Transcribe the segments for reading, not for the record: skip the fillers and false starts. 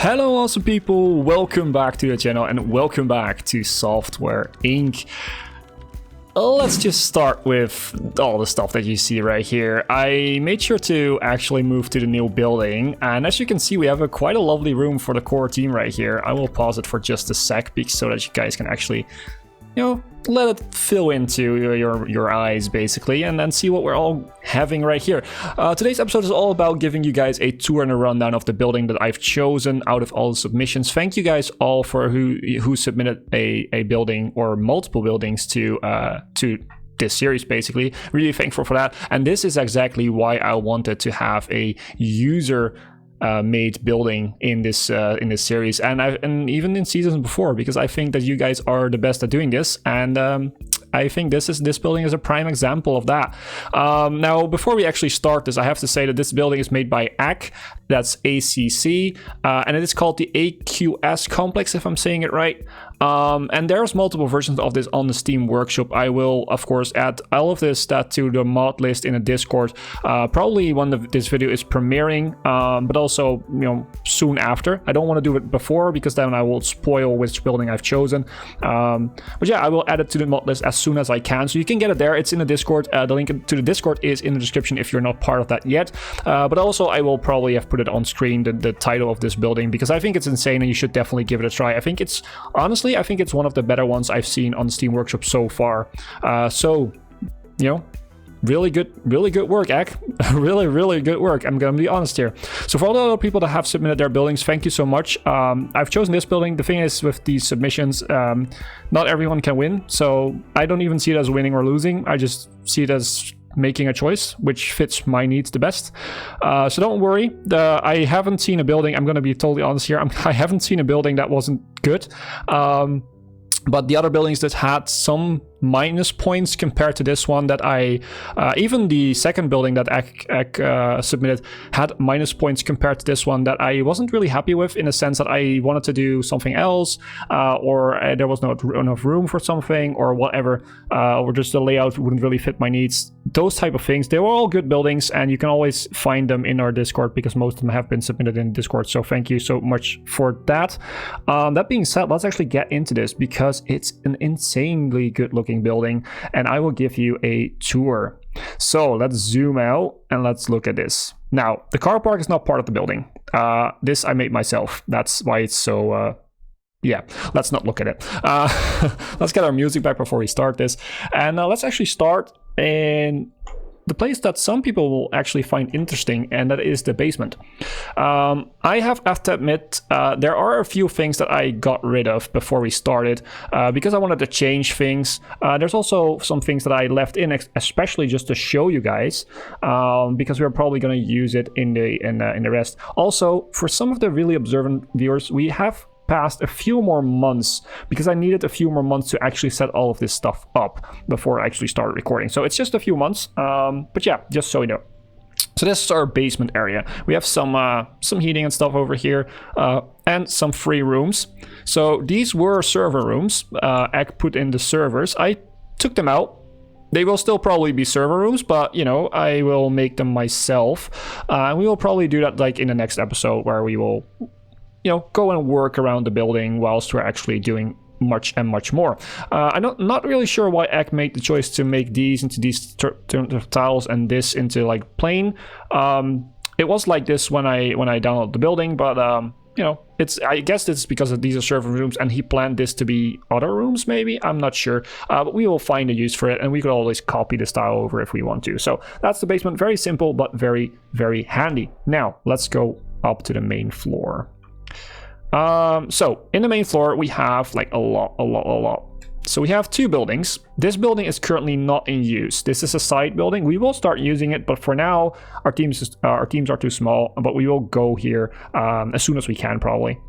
Hello awesome people, welcome back to the channel and welcome back to Software Inc. Let's just start with all the stuff that you see right here. I made sure to actually move to the new building, and as you can see we have quite a lovely room for the core team right here. I will pause it for just a sec so that you guys can actually, let it fill into your eyes basically, and then see what we're all having right here. Today's episode is all about giving you guys a tour and a rundown of the building that I've chosen out of all the submissions. Thank you guys all for who submitted a building or multiple buildings to this series basically. Really thankful for that, and this is exactly why I wanted to have a user made building in this series, and even in seasons before, because I think that you guys are the best at doing this, and I think this building is a prime example of that. Now, before we actually start this, I have to say that this building is made by ACC, that's ACC, and it is called the AQS complex, if I'm saying it right. And there's multiple versions of this on the Steam Workshop. I will, of course, add all of this to the mod list in a Discord, probably when this video is premiering, but also, soon after. I don't want to do it before, because then I will spoil which building I've chosen. But yeah, I will add it to the mod list as soon as I can, so you can get it there. It's in the Discord. The link to the Discord is in the description if you're not part of that yet. But also, I will probably have put it on screen, the title of this building, because I think it's insane and you should definitely give it a try. I think it's one of the better ones I've seen on Steam Workshop so far. Really good work, Ek. really good work. I'm gonna be honest here. So for all the other people that have submitted their buildings, thank you so much. I've chosen this building. The thing is, with these submissions, not everyone can win, so I don't even see it as winning or losing. I just see it as making a choice which fits my needs the best. So don't worry. I haven't seen a building, I'm gonna be totally honest here, I haven't seen a building that wasn't good. But the other buildings that had some minus points compared to this one, that even the second building that Ek submitted had minus points compared to this one, that I wasn't really happy with, in a sense that I wanted to do something else, or there was not enough room for something, or whatever, or just the layout wouldn't really fit my needs. Those type of things. They were all good buildings, and you can always find them in our Discord, because most of them have been submitted in Discord, so thank you so much for that. That being said, let's actually get into this, because it's an insanely good looking building, and I will give you a tour. So let's zoom out and let's look at this. Now, the car park is not part of the building. This I made myself. That's why it's so yeah, let's not look at it. Let's get our music back before we start this, and let's actually start in the place that some people will actually find interesting, and that is the basement. I have to admit, there are a few things that I got rid of before we started, because I wanted to change things. There's also some things that I left in, especially just to show you guys, because we're probably going to use it in the rest. Also, for some of the really observant viewers, we have passed a few more months, because I needed a few more months to actually set all of this stuff up before I actually started recording. So it's just a few months, but yeah, just so you know. So this is our basement area. We have some heating and stuff over here, and some free rooms. So these were server rooms. Ek put in the servers. I took them out. They will still probably be server rooms, but I will make them myself. And we will probably do that like in the next episode, where we will go and work around the building whilst we're actually doing much more. I'm not really sure why Ek made the choice to make these into these tiles and this into like plain. It was like this when I downloaded the building, but I guess it's because these are server rooms and he planned this to be other rooms, maybe. I'm not sure, but we will find a use for it, and we could always copy the style over if we want to. So that's the basement. Very simple, but very, very handy. Now let's go up to the main floor. So in the main floor, we have like a lot. So we have two buildings. This building is currently not in use. This is a side building. We will start using it, but for now, our teams are too small, but we will go here as soon as we can, probably.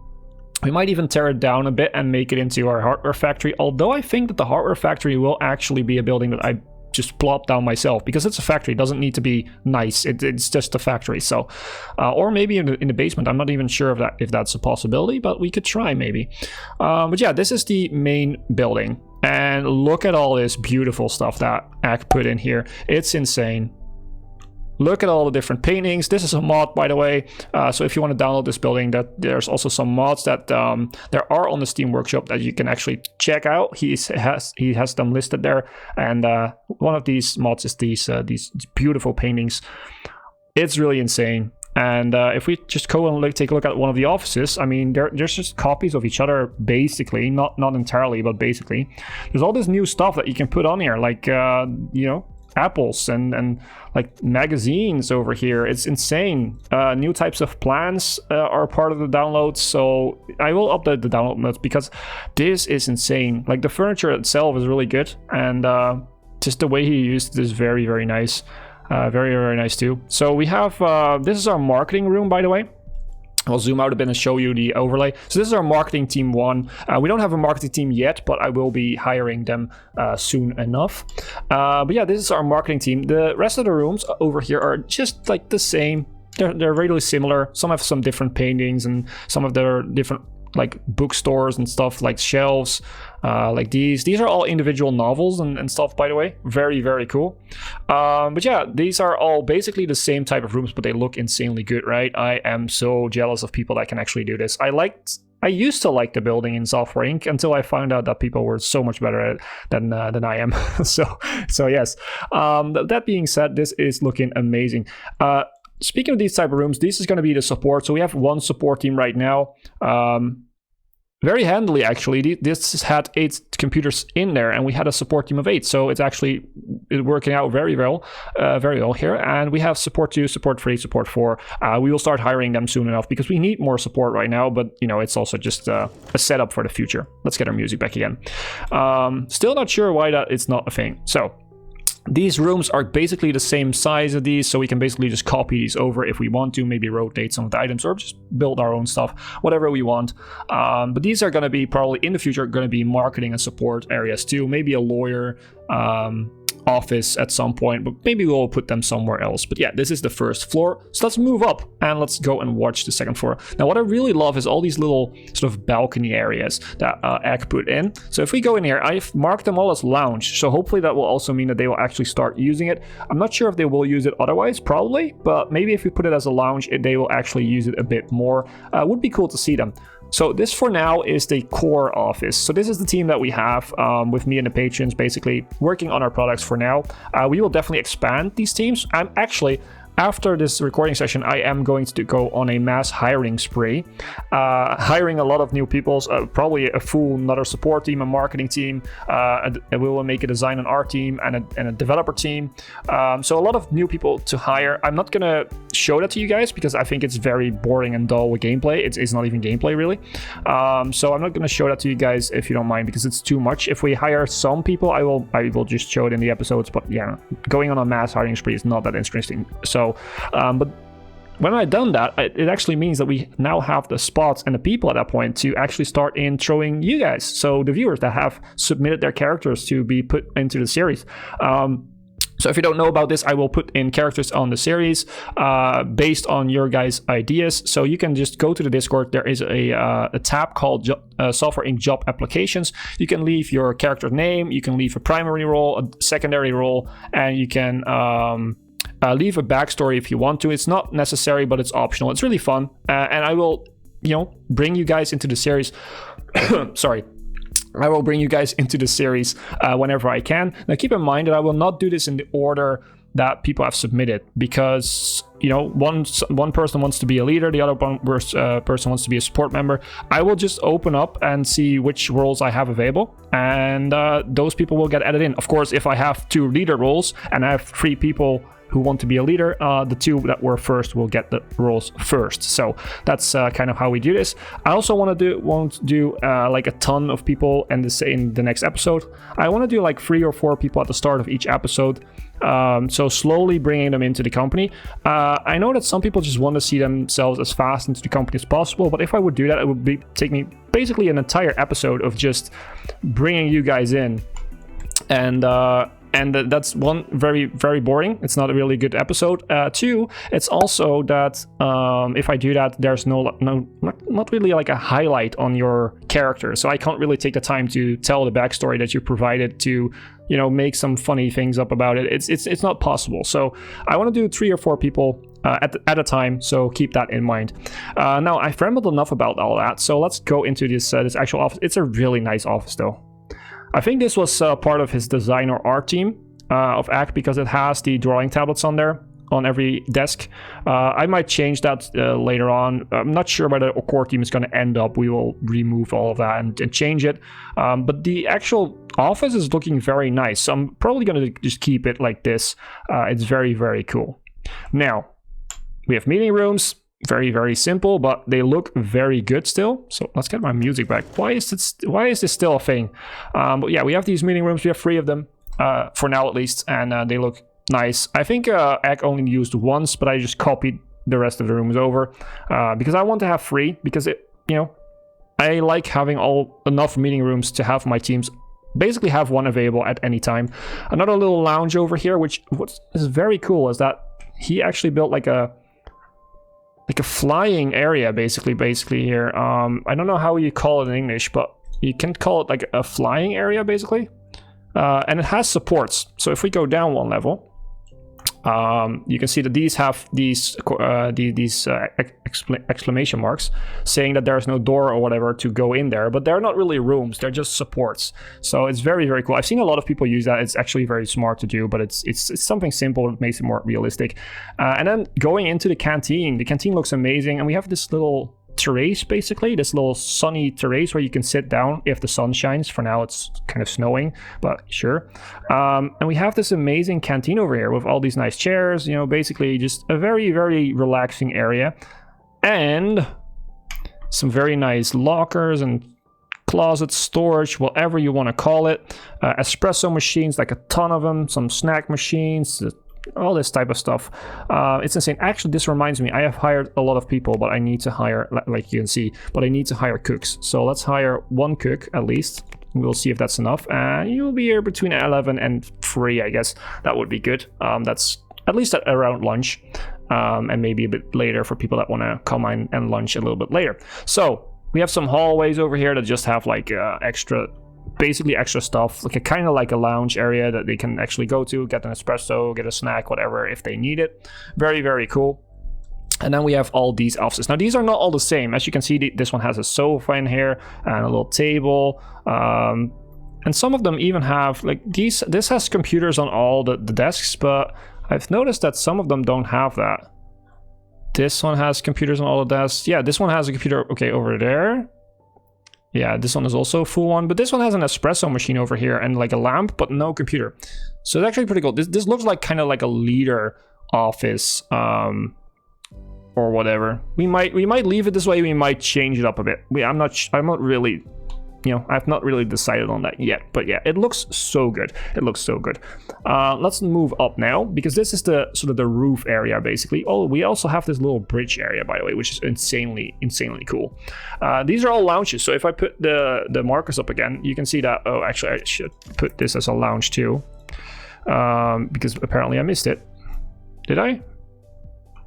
We might even tear it down a bit and make it into our hardware factory, although I think that the hardware factory will actually be a building that I just plop down myself, because it's a factory. It doesn't need to be nice. It's just a factory. So, or maybe in the basement. I'm not even sure if that's a possibility, but we could try maybe. But yeah, this is the main building, and look at all this beautiful stuff that Ak put in here. It's insane. Look at all the different paintings. This is a mod, by the way. So if you want to download this building, that there's also some mods that there are on the Steam Workshop that you can actually check out. He has them listed there, and one of these mods is these beautiful paintings. It's really insane. And if we just go and take a look at one of the offices, I mean, there's just copies of each other, basically, not entirely, but basically. There's all this new stuff that you can put on here, like you know, apples and like magazines over here. It's insane. New types of plans are part of the downloads, so I will update the download notes because this is insane. Like the furniture itself is really good, and just the way he used it is very, very nice. Very, very nice too. So we have this is our marketing room, by the way. I'll zoom out a bit and show you the overlay. So this is our marketing team 1. We don't have a marketing team yet, but I will be hiring them soon enough. But yeah, this is our marketing team. The rest of the rooms over here are just like the same. They're really similar. Some have some different paintings, and some of their different like bookstores and stuff, like shelves, like these are all individual novels and stuff, by the way. Very, very cool. But yeah, these are all basically the same type of rooms, but they look insanely good, right? I am so jealous of people that can actually do this. I used to like the building in Software Inc. until I found out that people were so much better at it than I am. so yes. That being said, this is looking amazing. Speaking of these type of rooms, this is going to be the support. So we have one support team right now. Very handily, actually. This had 8 computers in there, and we had a support team of 8. So it's actually working out very well here. And we have support 2, support 3, support 4. We will start hiring them soon enough because we need more support right now. But you know, it's also just a setup for the future. Let's get our music back again. Still not sure why that it's not a thing. So these rooms are basically the same size of these, so we can basically just copy these over if we want to, maybe rotate some of the items or just build our own stuff, whatever we want. But these are going to be probably in the future going to be marketing and support areas too, maybe a lawyer office at some point, but maybe we'll put them somewhere else. But yeah, this is the first floor, so let's move up and let's go and watch the second floor. Now what I really love is all these little sort of balcony areas that Egg put in. So if we go in here, I've marked them all as lounge, so hopefully that will also mean that they will actually start using it. I'm not sure if they will use it otherwise, probably, but maybe if we put it as a lounge, they will actually use it a bit more. Would be cool to see them. So this for now is the core office. So this is the team that we have with me and the patrons basically working on our products for now. We will definitely expand these teams. I'm actually, after this recording session, I am going to go on a mass hiring spree, hiring a lot of new people, probably a full another support team, a marketing team, and we will make a design and art team and a developer team. So a lot of new people to hire. I'm not gonna show that to you guys because I think it's very boring and dull with gameplay. It's not even gameplay really. So I'm not gonna show that to you guys if you don't mind, because it's too much. If we hire some people, I will just show it in the episodes. But yeah, going on a mass hiring spree is not that interesting. So but when I've done that, it actually means that we now have the spots and the people at that point to actually start introing you guys, so the viewers that have submitted their characters to be put into the series. So if you don't know about this, I will put in characters on the series based on your guys' ideas. So you can just go to the Discord. There is a tab called Software Inc. Job Applications. You can leave your character name, you can leave a primary role, a secondary role, and you can leave a backstory if you want to. It's not necessary, but it's optional. It's really fun, and I will, bring you guys into the series. Sorry. I will bring you guys into the series whenever I can. Now, keep in mind that I will not do this in the order that people have submitted, because one person wants to be a leader, the other person wants to be a support member. I will just open up and see which roles I have available, and those people will get added in. Of course, if I have 2 leader roles and I have 3 people who want to be a leader, the 2 that were first will get the roles first. So that's kind of how we do this. I also won't do like a ton of people in the next episode. I want to do like 3 or 4 people at the start of each episode. So slowly bringing them into the company. I know that some people just want to see themselves as fast into the company as possible, but if I would do that, it would take me basically an entire episode of just bringing you guys in. And that's one, very, very boring. It's not a really good episode. 2, it's also that if I do that, there's not really like a highlight on your character. So I can't really take the time to tell the backstory that you provided to you know, make some funny things up about it. It's not possible. So I want to do 3 or 4 people at a time, so keep that in mind. Now, I've rambled enough about all that, so let's go into this actual office. It's a really nice office, though. I think this was part of his design or art team of ACK, because it has the drawing tablets on there on every desk. I might change that later on. I'm not sure where the core team is going to end up. We will remove all of that and change it. But the actual office is looking very nice, so I'm probably going to just keep it like this. It's very, very cool. Now, we have meeting rooms, very, very simple, but they look very good still. So let's get my music back. Why is this still a thing? But yeah, we have these meeting rooms. We have 3 of them for now, at least, and they look nice. I think Egg only used once, but I just copied the rest of the rooms over because I want to have 3, because I like having enough meeting rooms to have my teams basically have one available at any time. Another little lounge over here, which is very cool, is that he actually built like a flying area basically here. I don't know how you call it in English, but you can call it like a flying area basically. And it has supports. So if we go down 1 level, you can see that these have these exclamation marks saying that there's no door or whatever to go in there, but they're not really rooms, they're just supports. So it's very, very cool. I've seen a lot of people use that. It's actually very smart to do, but it's something simple that makes it more realistic. And then going into the canteen looks amazing, and we have this little terrace, basically this little sunny terrace where you can sit down if the sun shines. For now it's kind of snowing, but sure. And we have this amazing canteen over here with all these nice chairs, basically just a very, very relaxing area, and some very nice lockers and closets, storage, whatever you want to call it. Espresso machines, like a ton of them, some snack machines, all this type of stuff. It's insane. Actually, this reminds me, I have hired a lot of people, but I need to hire, like you can see, but I need to hire cooks. So let's hire 1 cook at least. We'll see if that's enough. And you'll be here between 11 and 3, I guess. That would be good. That's at least at around lunch. And maybe a bit later for people that want to come in and lunch a little bit later. So we have some hallways over here that just have like basically extra stuff, like kind of like a lounge area that they can actually go to, get an espresso, get a snack, whatever, if they need it. Very, very cool. And then we have all these offices. Now, these are not all the same. As you can see, this one has a sofa in here and a little table. And some of them even have, like, this has computers on all the desks, but I've noticed that some of them don't have that. This one has computers on all the desks. Yeah, this one has a computer, okay, over there. Yeah, this one is also a full one, but this one has an espresso machine over here and like a lamp, but no computer. So it's actually pretty cool. This looks like kind of like a leader office, or whatever. We might leave it this way. We might change it up a bit. I'm not really, I've not really decided on that yet. But yeah, it looks so good. It looks so good. Let's move up now, because this is the sort of the roof area basically. Oh, we also have this little bridge area, by the way, which is insanely cool. These are all lounges. So if I put the markers up again, you can see that. Oh, actually, I should put this as a lounge too, because apparently I missed it. Did I?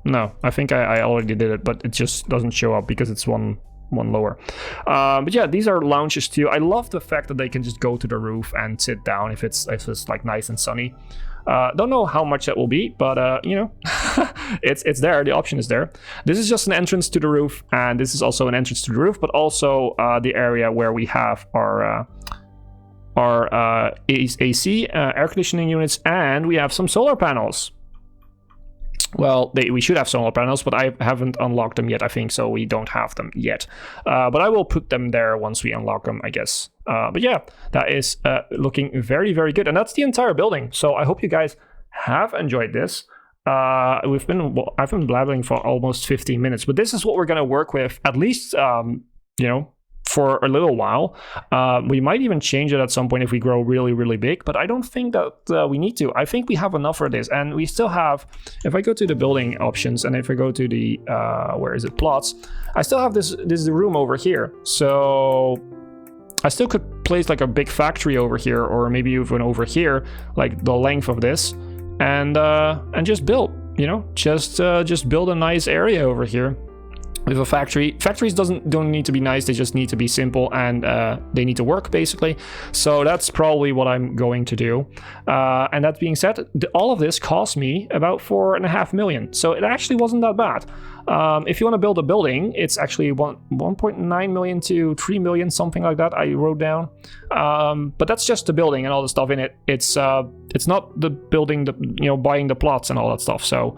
No, I think I already did it, but it just doesn't show up because it's one lower. But yeah, these are lounges too. I love the fact that they can just go to the roof and sit down if it's like nice and sunny. Don't know how much that will be, but it's there. The option is there. This is just an entrance to the roof, and this is also an entrance to the roof, but also the area where we have our AC, air conditioning units, and we have some solar panels. Well, we should have solar panels, but I haven't unlocked them yet, I think, so we don't have them yet. But I will put them there once we unlock them, I guess. But yeah, that is looking very, very good. And that's the entire building. So I hope you guys have enjoyed this. I've been blabbering for almost 15 minutes, but this is what we're going to work with, at least, for a little while. We might even change it at some point if we grow really, really big, but I don't think that we need to. I think we have enough for this, and we still have, if I go to the building options, and if I go to the, plots, I still have this room over here. So I still could place like a big factory over here, or maybe even over here, like the length of this, and just build, just build a nice area over here. with a factory. Factories don't need to be nice, they just need to be simple, and they need to work basically. So that's probably what I'm going to do. And that being said, all of this cost me about 4.5 million, so it actually wasn't that bad. If you want to build a building, it's actually 1.9 million to 3 million, something like that I wrote down. But that's just the building and all the stuff in it. It's not the building, buying the plots and all that stuff. So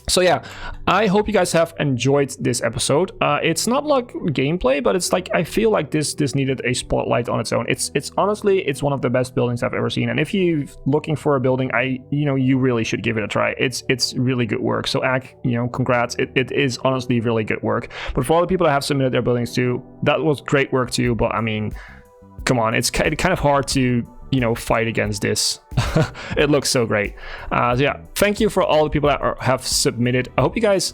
so yeah, I hope you guys have enjoyed this episode. It's not like gameplay, but it's like I feel like this needed a spotlight on its own. It's honestly, it's one of the best buildings I've ever seen. And if you're looking for a building, you really should give it a try. It's really good work. So congrats. It is honestly really good work. But for all the people that have submitted their buildings too, that was great work too. But I mean, come on, it's kind of hard to fight against this. It looks so great. So yeah, thank you for all the people that have submitted. I hope you guys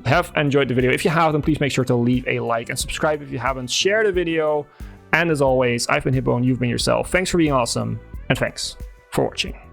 have enjoyed the video. If you have, then please make sure to leave a like and subscribe if you haven't. Share the video, and as always, I've been Hipbone, you've been yourself. Thanks for being awesome, and thanks for watching.